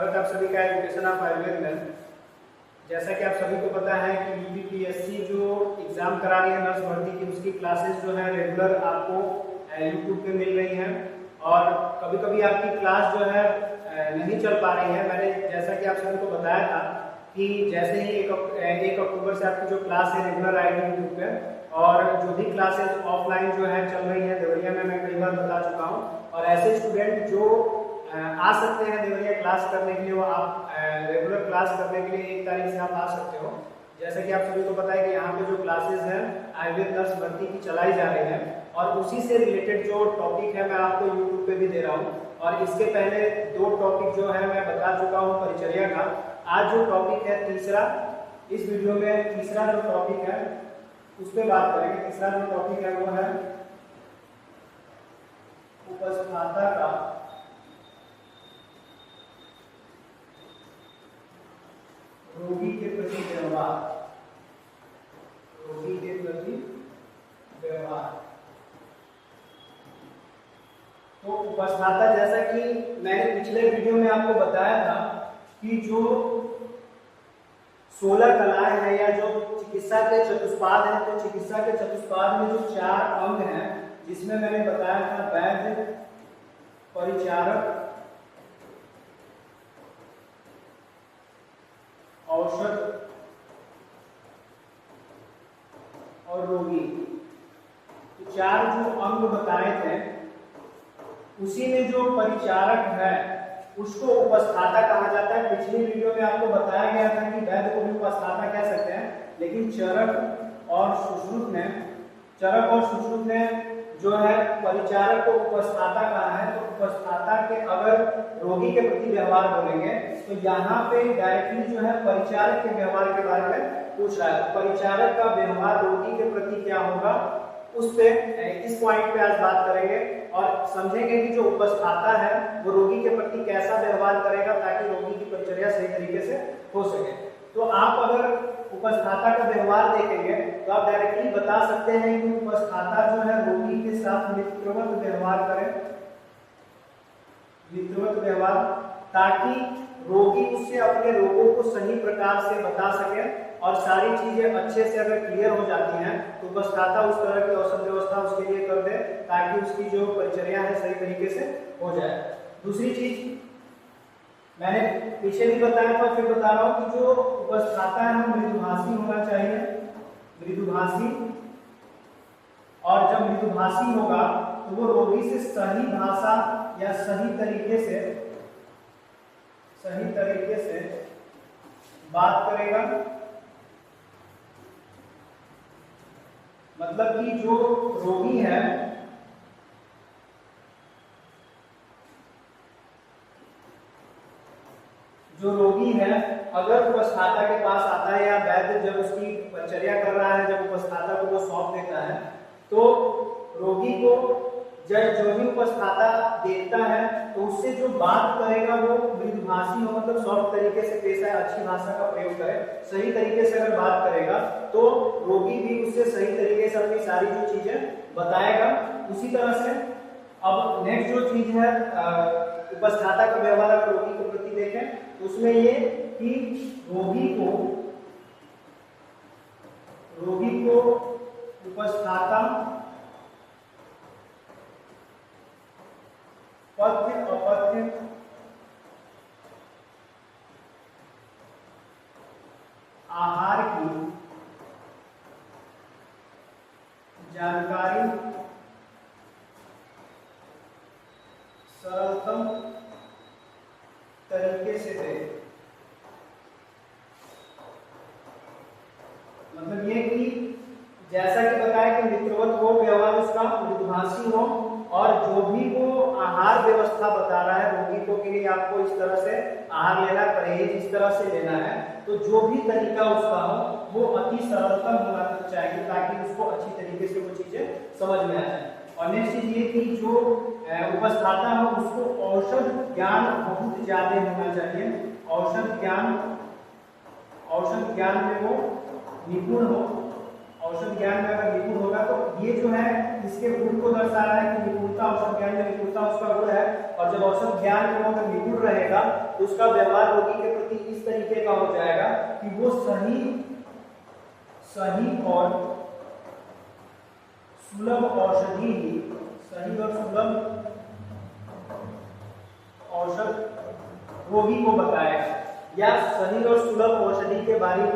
स्वागत है आप सभी का एजुकेशन ऑफ आयुर्वेद में। जैसा कि आप सभी को पता है कि यूपीपीएससी जो एग्जाम करा रही है नर्स भर्ती की, उसकी क्लासेस जो है रेगुलर आपको यूट्यूब पे मिल रही हैं और कभी कभी आपकी क्लास जो है नहीं चल पा रही है। मैंने जैसा कि आप सभी को बताया था कि जैसे ही 1 अक्टूबर से आपकी जो क्लास है रेगुलर आएगी यूट्यूब पे, और जो भी क्लासेस ऑफलाइन जो है चल रही है देवरिया में, मैं कई बार बता चुका हूँ। और ऐसे स्टूडेंट जो आ सकते हैं देवरिया क्लास करने के लिए, वो आप रेगुलर क्लास करने के लिए 1 तारीख से आप आ सकते हो। जैसे कि आप सभी को पता है कि यहाँ पे जो क्लासेस हैं आयुर्वेद नर्स भर्ती की चलाई जा रही है और उसी से रिलेटेड जो टॉपिक है मैं आपको यूट्यूब पे भी दे रहा हूँ। और इसके पहले 2 टॉपिक जो है मैं बता चुका हूँ परिचर्या का। आज जो टॉपिक है तीसरा, इस वीडियो में तीसरा जो टॉपिक है उस पर बात करेंगे। तीसरा जो टॉपिक है वो है उपस्थाता का रोगी के प्रति व्यवहार। रोगी के प्रति व्यवहार। तो उपस्थाता, जैसा कि मैंने पिछले वीडियो में आपको बताया था कि जो 16 कलाएं हैं या जो चिकित्सा के चतुष्पाद हैं, तो चिकित्सा के चतुष्पाद में जो 4 अंग हैं, जिसमें मैंने बताया था वैद्य, परिचारक, औषध और रोगी, तो 4 जो अंग बताए थे उसी में जो परिचारक है उसको उपस्थाता कहा जाता है। पिछली वीडियो में आपको बताया गया था कि वैद्य को भी उपस्थाता कह सकते हैं, लेकिन चरक और सुश्रुत ने जो है परिचारक को उपस्थाता कहा है। तो उपस्थाता के अगर रोगी के प्रति व्यवहार बोलेंगे तो यहाँ पे डायरेक्टली जो है परिचारक के व्यवहार के बारे में पूछ रहा है। परिचारक का व्यवहार रोगी के प्रति क्या होगा, उस पे इस पॉइंट पे आज बात करेंगे और समझेंगे कि जो उपस्थाता है वो रोगी के प्रति कैसा व्यवहार करेगा ताकि रोगी की परिचर्या सही तरीके से हो सके। तो आप अगर उपस्थाता का व्यवहार देखेंगे तो आप डायरेक्टली बता सकते हैं कि उपस्थाता जो है रोगी के साथ मित्रवत व्यवहार करे, मित्रवत व्यवहार, ताकि रोगी उससे अपने रोगों को सही प्रकार से बता सके और सारी चीजें अच्छे से अगर क्लियर हो जाती हैं तो उपस्थाता उस तरह की औषध व्यवस्था उसके लिए कर दे ताकि उसकी जो परिचर्या है सही तरीके से हो जाए। दूसरी चीज मैंने पीछे भी बताया था, फिर बता रहा हूं कि जो उपस्थाता है वो मृदुभाषी होना चाहिए, मृदुभाषी। और जब मृदुभाषी होगा तो वो रोगी से सही भाषा या सही तरीके से बात करेगा। मतलब कि जो रोगी है अगर उपस्थाता के पास आता है या वैद्य जब उसकी परिचर्या कर रहा है, जब उपस्थाता को वो सौंप देता है तो रोगी को जो भी उपस्थाता देखता है तो उससे जो बात करेगा वो मृदुभाषी हो, मतलब सॉफ्ट तरीके से पेश आए, अच्छी भाषा का प्रयोग करे, सही तरीके से अगर बात करेगा तो रोगी भी उससे सही तरीके से अपनी सारी जो चीजें बताएगा। उसी तरह से अब नेक्स्ट जो चीज है उपस्थाता का व्यवहार अगर रोगी के प्रति देखें तो उसमें ये कि रोगी को उपस्थाता पथ्य अपथ्य आहार की जानकारी सरलतम तरीके से दे। मतलब ये कि जैसा कि बताया कि मित्रवत हो व्यवहार उसका, मृदुभाषी हो, और जो भी वो आहार व्यवस्था बता रहा है रोगी को कि आपको इस तरह से आहार लेना, परहेज इस तरह से लेना है, तो जो भी तरीका उसका हो वो अति सरलतम होना चाहिए ताकि उसको अच्छी तरीके से वो चीजें समझ में आ जाए। और नेक्स्ट चीज ये कि जो उपस्थाता हो उसको औषध ज्ञान बहुत ज्यादा होना चाहिए। औषध ज्ञान में वो निपुण हो। औषध ज्ञान में अगर निपुण होगा तो ये जो है इसके गुण को दर्शा रहा है कि निपुणता, औषध ज्ञान में निपुणता उसका गुण है। और जब औषध ज्ञान में वो अगर निपुण रहेगा तो उसका व्यवहार रोगी के प्रति इस तरीके का हो जाएगा कि वो सही और सुलभ औषध रोगी को बताएगा, या सही और सुलभ औषधि के बारे में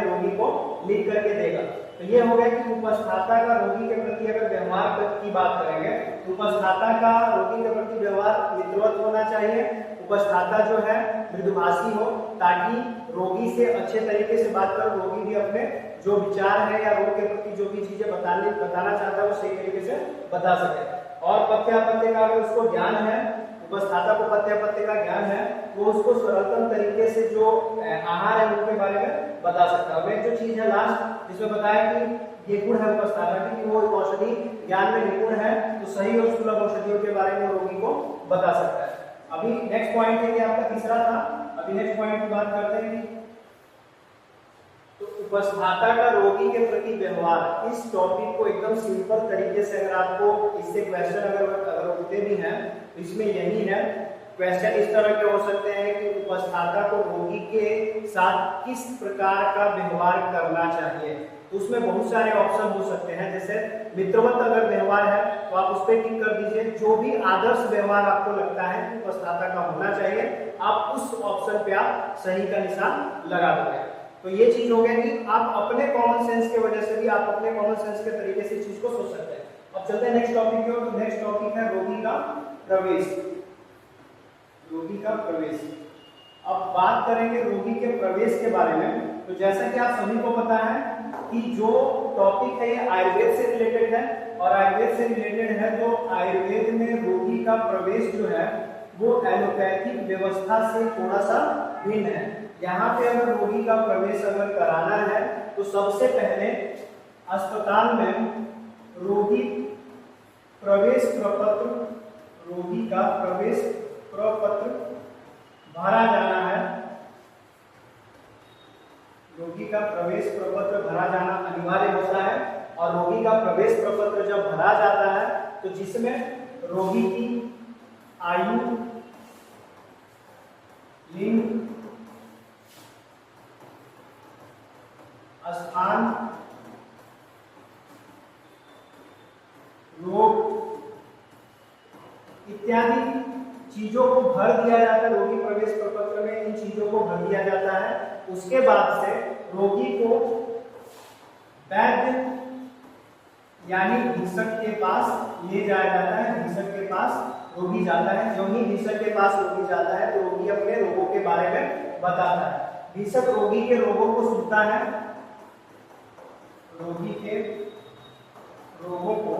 रोगी को लिख करके देगा। तो ये हो गया कि उपस्थाता का रोगी के प्रति अगर व्यवहार की बात करेंगे तो उपस्थाता का रोगी के प्रति व्यवहार मित्रवत होना चाहिए। उपस्थाता जो है मृदुभाषी हो, ताकि रोगी से अच्छे तरीके से बात कर रोगी भी अपने जो विचार है या रोग के प्रति जो भी चीजें बताना चाहता है वो सही तरीके से बता सके। और पथ्यापथ्य का अगर उसको ज्ञान है, उपस्थाता को पथ्यापथ्य का ज्ञान है, वो उसको सरलतम तरीके से जो आहार है उनके बारे में बता सकता है। और एक जो चीज है लास्ट जिसमें बताया कि ये गुण है उपस्थाता की कि वो औषधि ज्ञान में निपुण है, तो सही और सुलभ औषधियों के बारे में रोगी को बता सकता है। अभी नेक्स्ट पॉइंट है, ये आपका तीसरा था। अभी नेक्स्ट पॉइंट की बात करते हैं। तो उपस्थाता का रोगी के प्रति व्यवहार, इस टॉपिक को एकदम सिंपल तरीके से अगर आपको इससे क्वेश्चन अगर होते भी हैं तो इसमें यही है। क्वेश्चन इस तरह के हो सकते हैं कि उपस्थाता को रोगी के साथ किस प्रकार का व्यवहार करना चाहिए। तो उसमें बहुत सारे ऑप्शन हो सकते हैं, जैसे मित्रवत अगर व्यवहार है तो आप उस पर टिक कर दीजिए। जो भी आदर्श व्यवहार आपको लगता है कि उपस्थाता का होना चाहिए, आप उस ऑप्शन पे आप सही का निशान लगा दोगे। तो ये चीज हो गया कि आप अपने कॉमन सेंस के वजह से भी आप अपने कॉमन सेंस के तरीके से इस चीज को सोच सकते हैं। अब चलते हैं नेक्स्ट टॉपिक की ओर। तो नेक्स्ट टॉपिक है रोगी का प्रवेश। रोगी का प्रवेश, अब बात करेंगे रोगी के प्रवेश के बारे में। तो जैसा कि आप सभी को पता है कि जो टॉपिक है ये आयुर्वेद से रिलेटेड है, और आयुर्वेद से रिलेटेड है तो आयुर्वेद में रोगी का प्रवेश जो है वो एलोपैथिक व्यवस्था से थोड़ा सा भिन्न है। यहाँ पे अगर रोगी का प्रवेश अगर कराना है तो सबसे पहले अस्पताल में रोगी प्रवेश प्रपत्र, रोगी का प्रवेश प्रपत्र भरा जाना है। रोगी का प्रवेश प्रपत्र भरा जाना अनिवार्य होता है। और रोगी का प्रवेश प्रपत्र जब भरा जाता है तो जिसमें रोगी की आयु, लिंग, स्थान, रोग इत्यादि चीजों को भर दिया जाता है। रोगी प्रवेश प्रपत्र में इन चीजों को भर दिया जाता है। उसके बाद से रोगी को वैद्य यानी भीषक के पास ले जाया जाता है। भीषक के पास रोगी जाता है। जो ही भीषक के पास रोगी जाता है तो रोगी अपने रोगों के बारे में बताता है। भीषक रोगी के रोगों को सुनता है, रोगी के रोगों को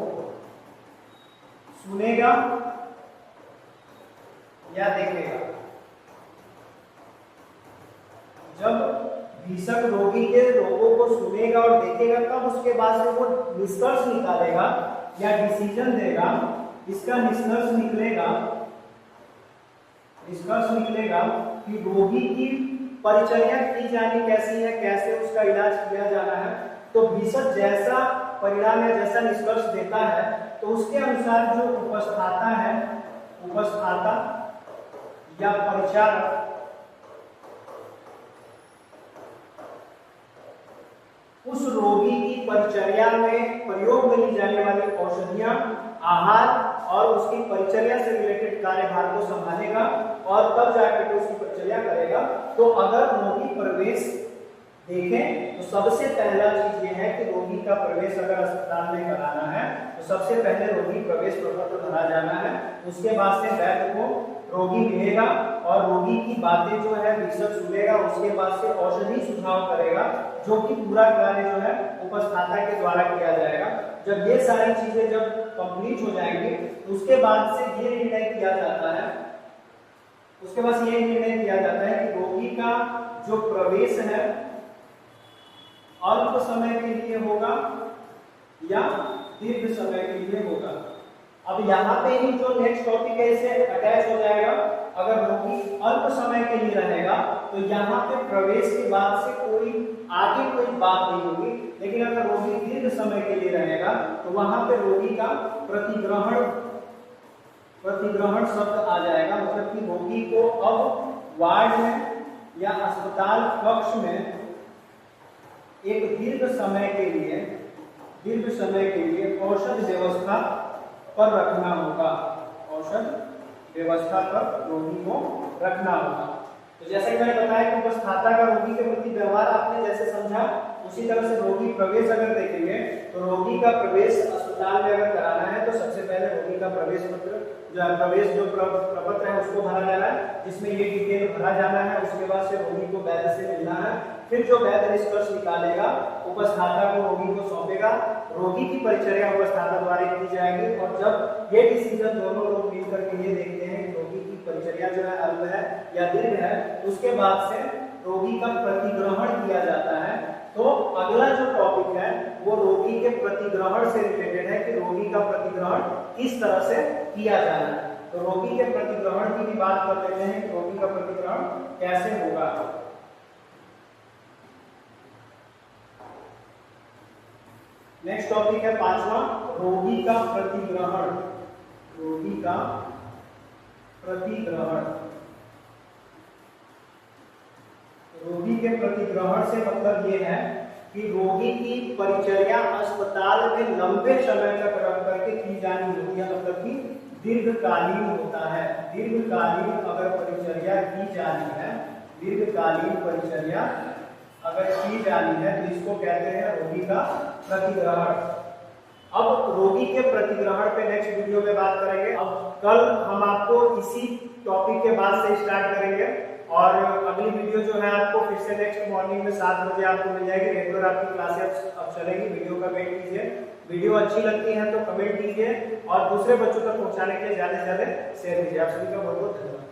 सुनेगा या देखेगा। जब भीषक रोगी के रोगों को सुनेगा और देखेगा तब उसके बाद से वो निष्कर्ष निकालेगा या डिसीजन देगा। इसका निष्कर्ष निकलेगा कि रोगी की परिचर्या की जानी कैसी है, कैसे उसका इलाज किया जाना है। तो भीषक जैसा परिणाम या जैसा निष्कर्ष देता है तो उसके अनुसार जो उपस्थाता है, उपस्थाता या परिचारक उस रोगी की परिचर्या में प्रयोग में ली जाने वाली औषधियां, आहार और उसकी परिचर्या से रिलेटेड कार्यभार को संभालेगा और तब जाकर उसकी परिचर्या करेगा। तो अगर रोगी प्रवेश देखें तो सबसे पहला चीज ये है कि रोगी का प्रवेश अगर अस्पताल में कराना है तो सबसे पहले रोगी प्रवेश प्रपत्र भरा जाना है। उसके बाद से वैद्य को रोगी मिलेगा और रोगी की बातें जो है भीषक सुनेगा। उसके बाद से औषधि सुझाव करेगा, जो कि पूरा कार्य जो है उपस्थाता के द्वारा किया जाएगा। जब ये सारी चीजें जब कंप्लीट हो जाएंगी तो उसके बाद से ये निर्णय किया जाता है, कि रोगी का जो प्रवेश है अल्प समय के लिए होगा या दीर्घ समय के लिए होगा। अब यहाँ पे ही जो नेक्स्ट टॉपिक है इसे अटैच हो जाएगा। अगर रोगी अल्प समय के लिए रहेगा तो यहाँ पे प्रवेश के बाद से आगे कोई बात नहीं होगी। लेकिन अगर रोगी दीर्घ समय के लिए रहेगा तो वहां पे रोगी का प्रतिग्रहण शब्द आ जाएगा। मतलब कि रोगी को अब वार्ड में या अस्पताल कक्ष में एक दीर्घ समय के लिए औषध व्यवस्था पर रखना होगा, औषध व्यवस्था पर रोगी को रखना होगा। तो जैसा कि मैंने बताया कि उपस्थाता का रोगी के प्रति व्यवहार आपने जैसे समझा, उसी तरह से रोगी प्रवेश अगर देखेंगे तो रोगी का प्रवेश अस्पताल में अगर कराना है तो सबसे पहले रोगी का प्रवेश पत्र जो प्रपत्र है उसको भरा जाना है, जिसमें ये डिटेल भरा जाना है। उसके बाद से रोगी को वैद्य से मिलना है, फिर जो वैद्य निष्कर्ष निकालेगा उपस्थाता को रोगी को सौंपेगा, रोगी की परिचर्या उपस्थाता द्वारा की जाएगी। और जब ये डिसीजन दोनों लोग मिलकर के ये देखते हैं कि रोगी की परिचर्या जो है अल्प है या दीर्घ है, उसके बाद से रोगी का प्रतिग्रहण किया जाता है। तो अगला जो टॉपिक है वो रोगी के प्रतिग्रहण से रिलेटेड है कि रोगी का प्रतिग्रहण किस तरह से किया जाना है। तो रोगी के प्रतिग्रहण की भी बात कर लेते हैं कि रोगी का प्रतिग्रहण कैसे होगा। नेक्स्ट टॉपिक है 5वां, रोगी का प्रतिग्रहण। रोगी का प्रतिग्रहण, रोगी के प्रतिग्रहण से मतलब ये है कि रोगी की परिचर्या अस्पताल में लंबे समय तक रख करके की जानी होती है, मतलब कि दीर्घकालीन होता है। दीर्घकालीन अगर परिचर्या की जानी है, दीर्घकालीन परिचर्या अगर की जानी है तो इसको कहते हैं रोगी का प्रतिग्रहण। अब रोगी के प्रतिग्रहण पे नेक्स्ट वीडियो में बात करेंगे। अब कल हम आपको इसी टॉपिक के बाद से स्टार्ट करेंगे और अगली वीडियो जो है आपको फिर से नेक्स्ट मॉर्निंग में 7 बजे आपको मिल जाएगी। रेगुलर आपकी क्लासेस अब चलेगी। वीडियो का वेट कीजिए, वीडियो अच्छी लगती है तो कमेंट कीजिए और दूसरे बच्चों तक पहुंचाने के लिए ज्यादा से ज्यादा शेयर कीजिए। आप सभी का बहुत बहुत धन्यवाद।